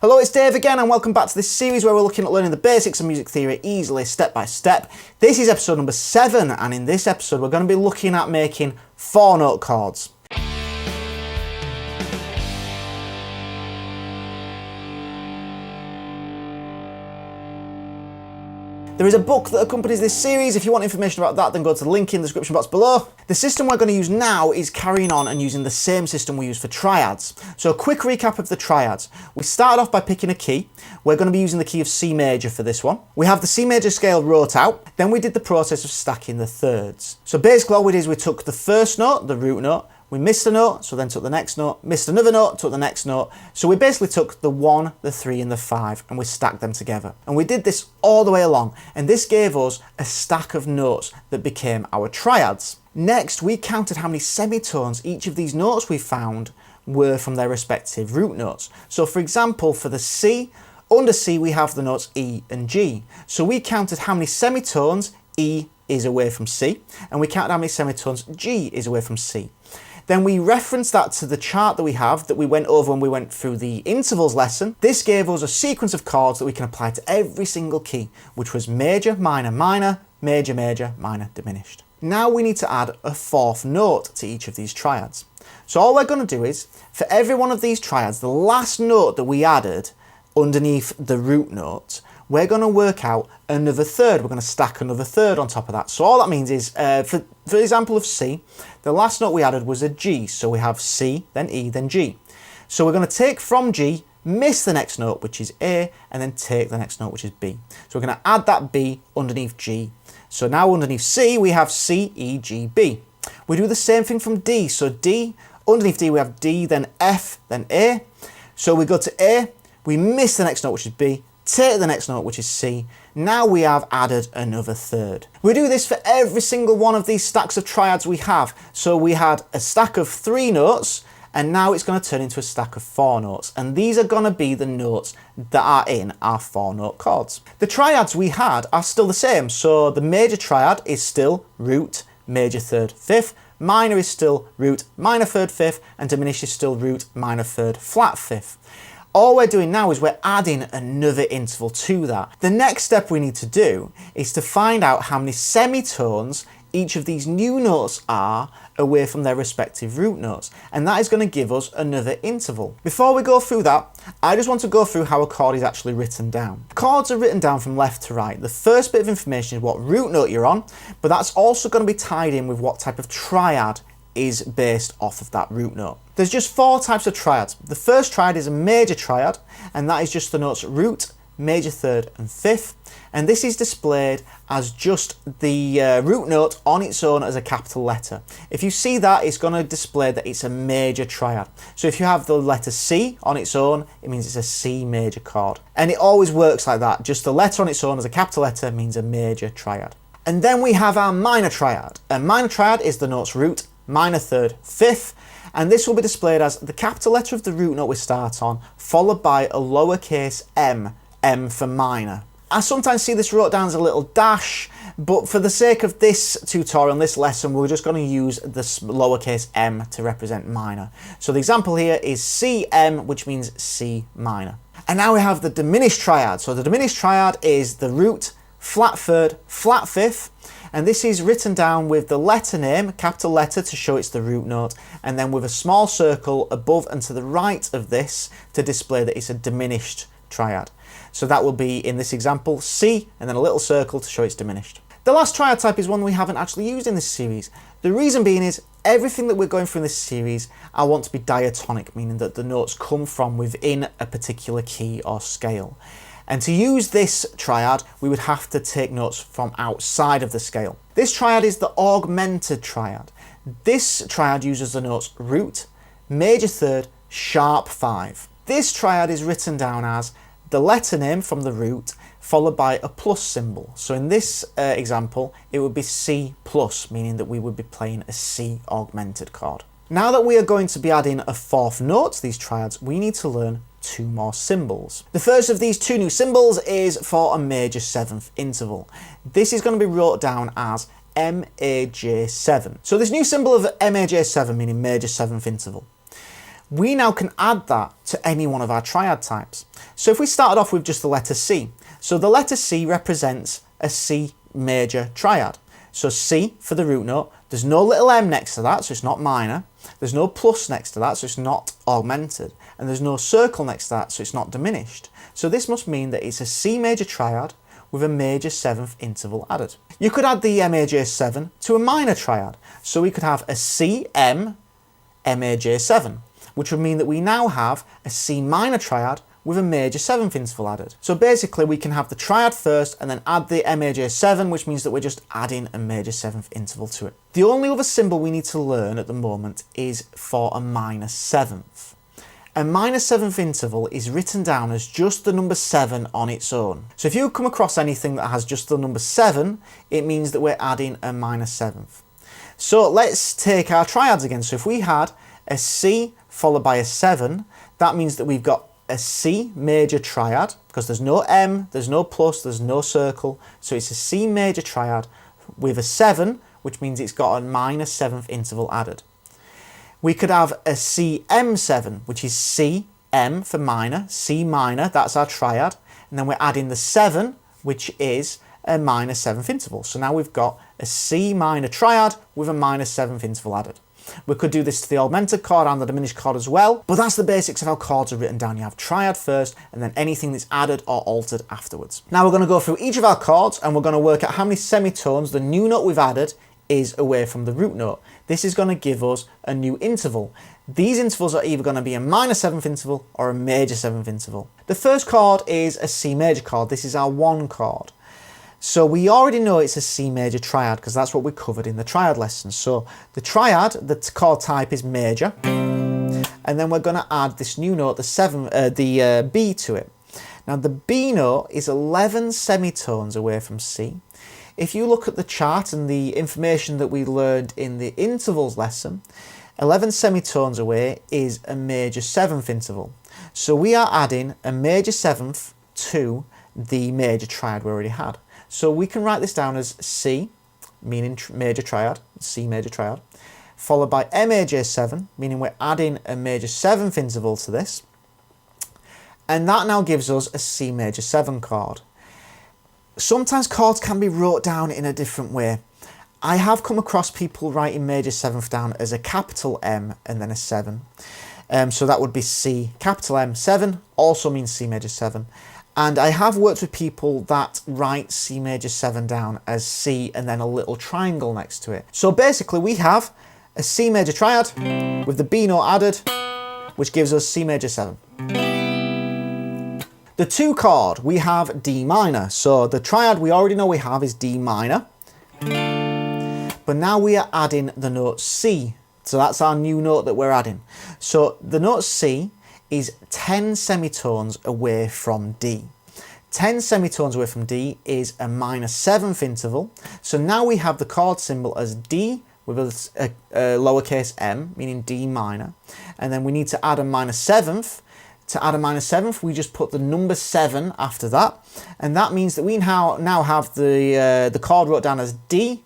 Hello, it's Dave again and welcome back to this series where we're looking at learning the basics of music theory easily, step by step. This is episode number 7 and in this episode we're going to be looking at making 4-note chords. There is a book that accompanies this series. If you want information about that, then go to the link in the description box below. The system we're going to use now is carrying on and using the same system we use for triads. So a quick recap of the triads. We started off by picking a key. We're going to be using the key of C major for this one. We have the C major scale wrote out. Then we did the process of stacking the thirds. So basically all we did is we took the first note, the root note, we missed a note, so then took the next note, missed another note, took the next note. So we basically took the 1, the 3 and the 5 and we stacked them together. And we did this all the way along and this gave us a stack of notes that became our triads. Next, we counted how many semitones each of these notes we found were from their respective root notes. So for example, for the C, under C we have the notes E and G. So we counted how many semitones E is away from C and we counted how many semitones G is away from C. Then we referenced that to the chart that we have that we went over when we went through the intervals lesson. This gave us a sequence of chords that we can apply to every single key, which was major, minor, minor, major, major, minor, diminished. Now we need to add a 4th note to each of these triads. So all we're going to do is, for every one of these triads, the last note that we added underneath the root note, we're going to work out another third. We're going to stack another third on top of that. So all that means is, for the example of C, the last note we added was a G. So we have C, then E, then G. So we're going to take from G, miss the next note, which is A, and then take the next note, which is B. So we're going to add that B underneath G. So now underneath C, we have C, E, G, B. We do the same thing from D. So D, underneath D, we have D, then F, then A. So we go to A, we miss the next note, which is B, take the next note, which is C. Now we have added another third. We do this for every single one of these stacks of triads we have. So we had a stack of 3 notes, and now it's going to turn into a stack of 4 notes. And these are going to be the notes that are in our 4-note chords. The triads we had are still the same. So the major triad is still root, major, third, fifth. Minor is still root, minor, third, fifth. And diminished is still root, minor, third, flat, fifth. All we're doing now is we're adding another interval to that. The next step we need to do is to find out how many semitones each of these new notes are away from their respective root notes. And that is going to give us another interval. Before we go through that, I just want to go through how a chord is actually written down. Chords are written down from left to right. The first bit of information is what root note you're on, but that's also going to be tied in with what type of triad is based off of that root note. There's just 4 types of triads. The first triad is a major triad, and that is just the notes root, major, third, and fifth. And this is displayed as just the root note on its own as a capital letter. If you see that, it's going to display that it's a major triad. So if you have the letter C on its own, it means it's a C major chord. And it always works like that. Just the letter on its own as a capital letter means a major triad. And then we have our minor triad. A minor triad is the notes root, minor, third, fifth, and this will be displayed as the capital letter of the root note we start on, followed by a lowercase m, M for minor. I sometimes see this wrote down as a little dash, but for the sake of this tutorial, this lesson, we're just going to use the lowercase m to represent minor. So the example here is CM, which means C minor. And now we have the diminished triad. So the diminished triad is the root, flat third, flat fifth, and this is written down with the letter name, capital letter, to show it's the root note, and then with a small circle above and to the right of this to display that it's a diminished triad. So that will be, in this example, C, and then a little circle to show it's diminished. The last triad type is one we haven't actually used in this series. The reason being is everything that we're going through in this series, I want to be diatonic, meaning that the notes come from within a particular key or scale. And to use this triad, we would have to take notes from outside of the scale. This triad is the augmented triad. This triad uses the notes root, major third, sharp 5. This triad is written down as the letter name from the root followed by a plus symbol. So in this example, it would be C plus, meaning that we would be playing a C augmented chord. Now that we are going to be adding a 4th note to these triads, we need to learn 2 more symbols. The first of these 2 new symbols is for a major 7th interval. This is going to be wrote down as MAJ7. So this new symbol of MAJ7, meaning major 7th interval, we now can add that to any one of our triad types. So if we started off with just the letter C, so the letter C represents a C major triad. So C for the root note, there's no little m next to that, so it's not minor. There's no plus next to that, so it's not augmented. And there's no circle next to that, so it's not diminished. So this must mean that it's a C major triad with a major 7th interval added. You could add the major 7 to a minor triad. So we could have a C, M, major 7, which would mean that we now have a C minor triad with a major 7th interval added. So basically we can have the triad first and then add the major 7, which means that we're just adding a major 7th interval to it. The only other symbol we need to learn at the moment is for a minor 7th. A minor 7th interval is written down as just the number 7 on its own. So if you come across anything that has just the number 7, it means that we're adding a minor 7th. So let's take our triads again. So if we had a C followed by a 7, that means that we've got a C major triad, because there's no M, there's no plus, there's no circle, so it's a C major triad with a 7, which means it's got a minor 7th interval added. We could have a CM7, which is C, M for minor, C minor, that's our triad, and then we're adding the 7, which is a minor 7th interval. So now we've got a C minor triad with a minor 7th interval added. We could do this to the augmented chord and the diminished chord as well, but that's the basics of how chords are written down. You have triad first and then anything that's added or altered afterwards. Now we're going to go through each of our chords and we're going to work out how many semitones the new note we've added is away from the root note. This is going to give us a new interval. These intervals are either going to be a minor 7th interval or a major 7th interval. The first chord is a C major chord. This is our 1 chord. So we already know it's a C major triad because that's what we covered in the triad lesson. So the triad, the chord type is major, and then we're going to add this new note, the B to it. Now the B note is 11 semitones away from C. If you look at the chart and the information that we learned in the intervals lesson, 11 semitones away is a major 7th interval. So we are adding a major 7th to the major triad we already had. So we can write this down as C, meaning major triad, C major triad, followed by A major 7, meaning we're adding a major 7th interval to this. And that now gives us a C major 7 chord. Sometimes chords can be wrote down in a different way. I have come across people writing major 7th down as a capital M and then a 7. So that would be C, capital M, 7, also means C major 7. And I have worked with people that write C major 7 down as C and then a little triangle next to it. So basically we have a C major triad with the B note added, which gives us C major 7. The 2 chord, we have D minor. So the triad we already know we have is D minor. But now we are adding the note C. So that's our new note that we're adding. So the note C is 10 semitones away from D. 10 semitones away from D is a minor 7th interval. So now we have the chord symbol as D with a lowercase m, meaning D minor. And then we need to add a minor 7th. To add a minor 7th, we just put the number 7 after that. And that means that we now have the chord wrote down as D,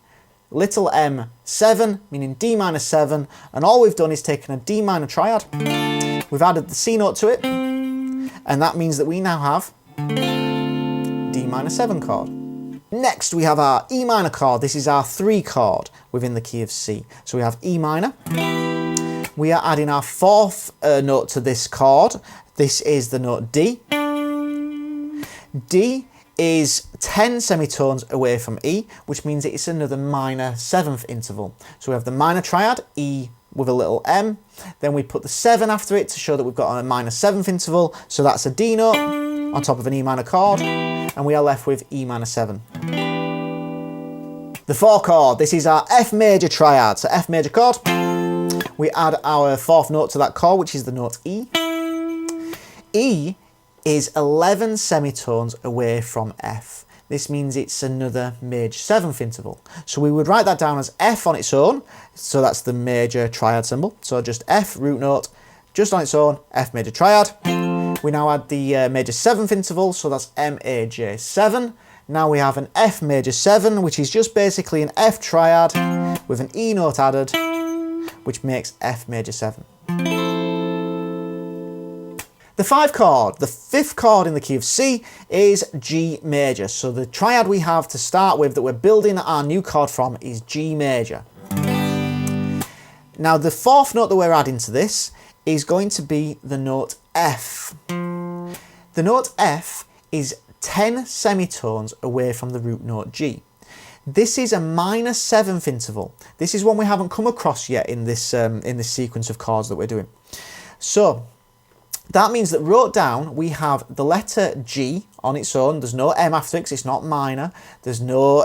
little m 7, meaning D minor 7. And all we've done is taken a D minor triad. We've added the C note to it, and that means that we now have D minor 7 chord. Next we have our E minor chord. This is our 3 chord within the key of C. So we have E minor. We are adding our 4th note to this chord. This is the note D. D is 10 semitones away from E, which means it's another minor 7th interval. So we have the minor triad, E with a little m, then we put the 7 after it to show that we've got a minor 7th interval, so that's a D note on top of an E minor chord, and we are left with E minor 7. The 4 chord, this is our F major triad, so F major chord, we add our 4th note to that chord, which is the note E. E is 11 semitones away from F. This means it's another major 7th interval. So we would write that down as F on its own. So that's the major triad symbol. So just F root note, just on its own, F major triad. We now add the major 7th interval, so that's major 7. Now we have an F major 7, which is just basically an F triad with an E note added, which makes F major 7. The 5 chord, the 5th chord in the key of C, is G major. So the triad we have to start with that we're building our new chord from is G major. Now the 4th note that we're adding to this is going to be the note F. The note F is 10 semitones away from the root note G. This is a minor 7th interval. This is one we haven't come across yet in this sequence of chords that we're doing. So that means that wrote down we have the letter G on its own. There's no M after it 'cause it's not minor. There's no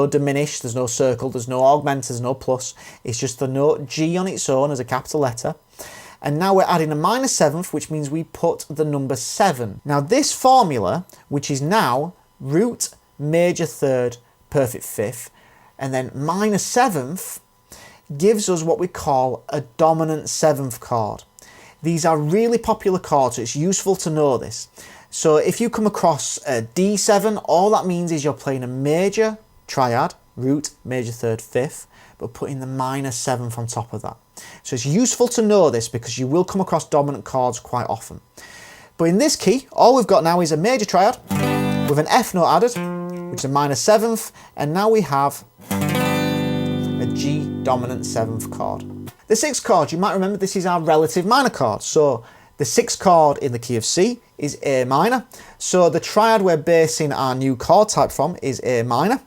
diminished, there's no circle, there's no augmented, there's no plus. It's just the note G on its own as a capital letter. And now we're adding a minor 7th, which means we put the number 7. Now this formula, which is now root major 3rd perfect 5th, and then minor 7th, gives us what we call a dominant 7th chord. These are really popular chords, so it's useful to know this. So if you come across a D7, all that means is you're playing a major triad, root, major 3rd, 5th, but putting the minor 7th on top of that. So it's useful to know this because you will come across dominant chords quite often. But in this key, all we've got now is a major triad with an F note added, which is a minor 7th, and now we have a G dominant 7th chord. The 6th chord, you might remember this is our relative minor chord. So the 6th chord in the key of C is A minor. So the triad we're basing our new chord type from is A minor.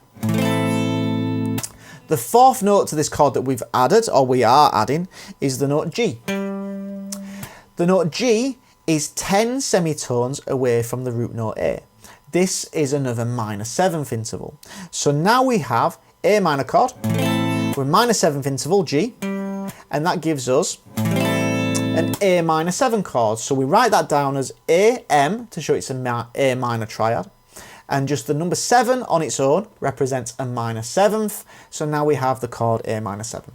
The 4th note to this chord that we've added, or we are adding, is the note G. The note G is 10 semitones away from the root note A. This is another minor 7th interval. So now we have A minor chord with minor 7th interval G, and that gives us an A minor 7 chord. So we write that down as AM to show it's a A minor triad, and just the number 7 on its own represents a minor 7th. So now we have the chord A minor 7.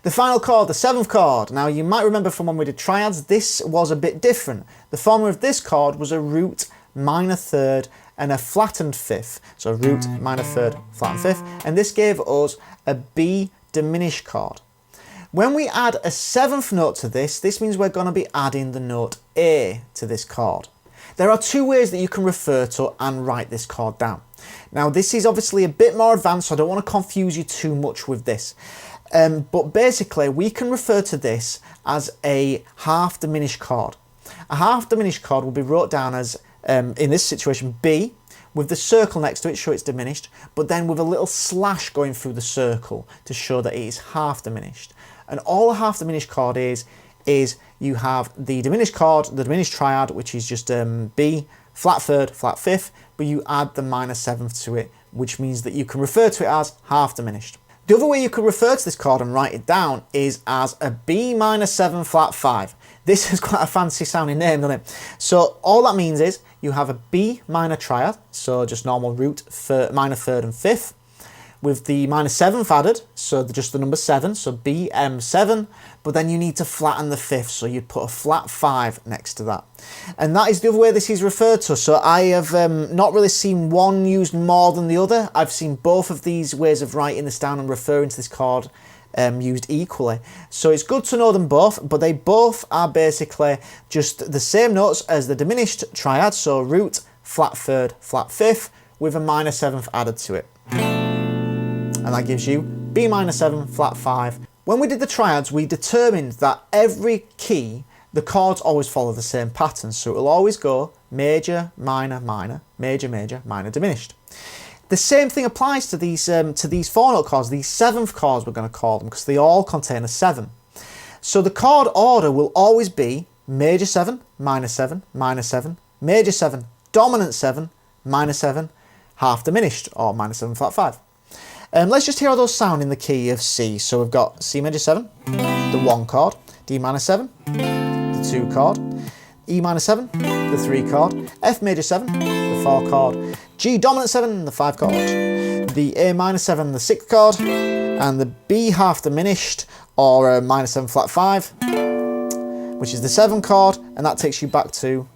The final chord, the 7th chord. Now you might remember from when we did triads, this was a bit different. The formula of this chord was a root minor 3rd and a flattened 5th. So root minor 3rd, flattened 5th, and this gave us a B diminished chord. When we add a 7th note to this, this means we're going to be adding the note A to this chord. There are 2 ways that you can refer to and write this chord down. Now this is obviously a bit more advanced, so I don't want to confuse you too much with this. But basically we can refer to this as a half diminished chord. A half diminished chord will be wrote down as, in this situation, B, with the circle next to it, show it's diminished, but then with a little slash going through the circle to show that it is half diminished. And all a half diminished chord is you have the diminished chord, the diminished triad, which is just B, flat 3rd, flat 5th, but you add the minor 7th to it, which means that you can refer to it as half diminished. The other way you could refer to this chord and write it down is as a B minor 7 flat 5. This is quite a fancy sounding name, doesn't it? So all that means is you have a B minor triad, so just normal root, minor 3rd and 5th, with the minor 7th added, so just the number 7, so BM7, but then you need to flatten the 5th, so you'd put a flat 5 next to that. And that is the other way this is referred to. So I have not really seen one used more than the other. I've seen both of these ways of writing this down and referring to this chord used equally. So it's good to know them both, but they both are basically just the same notes as the diminished triad, so root, flat 3rd, flat 5th, with a minor 7th added to it. And that gives you B minor 7, flat 5. When we did the triads, we determined that every key, the chords always follow the same pattern. So it will always go major, minor, minor, major, major, minor, diminished. The same thing applies to these 4-note chords, these 7th chords we're going to call them, because they all contain a 7. So the chord order will always be major 7, minor 7, minor 7, major 7, dominant 7, minor 7, half diminished, or minor 7 flat 5. Let's just hear how those sound in the key of C. So we've got C major 7, the 1 chord, D minor 7, the 2 chord, E minor 7, the 3 chord, F major 7, the 4 chord, G dominant 7, the 5 chord, the A minor 7, the 6 chord, and the B half diminished, or minor 7 flat 5, which is the 7 chord, and that takes you back to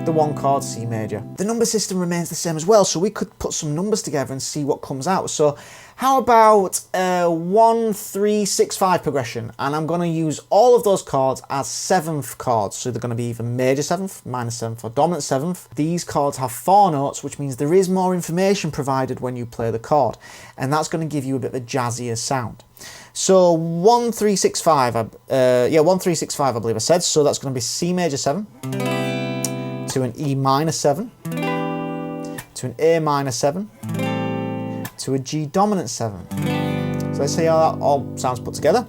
the 1 chord C major. The number system remains the same as well, so we could put some numbers together and see what comes out. So how about a 1, 3, 6, 5 progression? And I'm going to use all of those chords as 7th chords. So they're going to be either major 7th, minor 7th, or dominant 7th. These chords have 4 notes, which means there is more information provided when you play the chord. And that's going to give you a bit of a jazzier sound. So 1, 3, 6, 5, 1, 3, 6, 5, I believe I said. So that's going to be C major 7, to an E minor 7, to an A minor 7, to a G dominant 7. So let's see how that all sounds put together.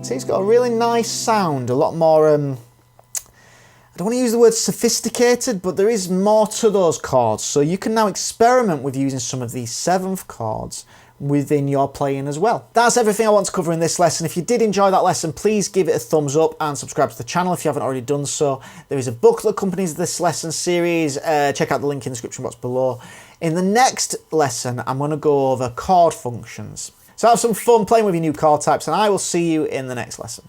See, it's got a really nice sound, a lot more, I don't want to use the word sophisticated, but there is more to those chords. So you can now experiment with using some of these 7th chords within your playing as well. That's everything I want to cover in this lesson. If you did enjoy that lesson, please give it a thumbs up and subscribe to the channel if you haven't already done so. There is a book that accompanies this lesson series. Check out the link in the description box below. In the next lesson, I'm going to go over chord functions. So have some fun playing with your new chord types, and I will see you in the next lesson.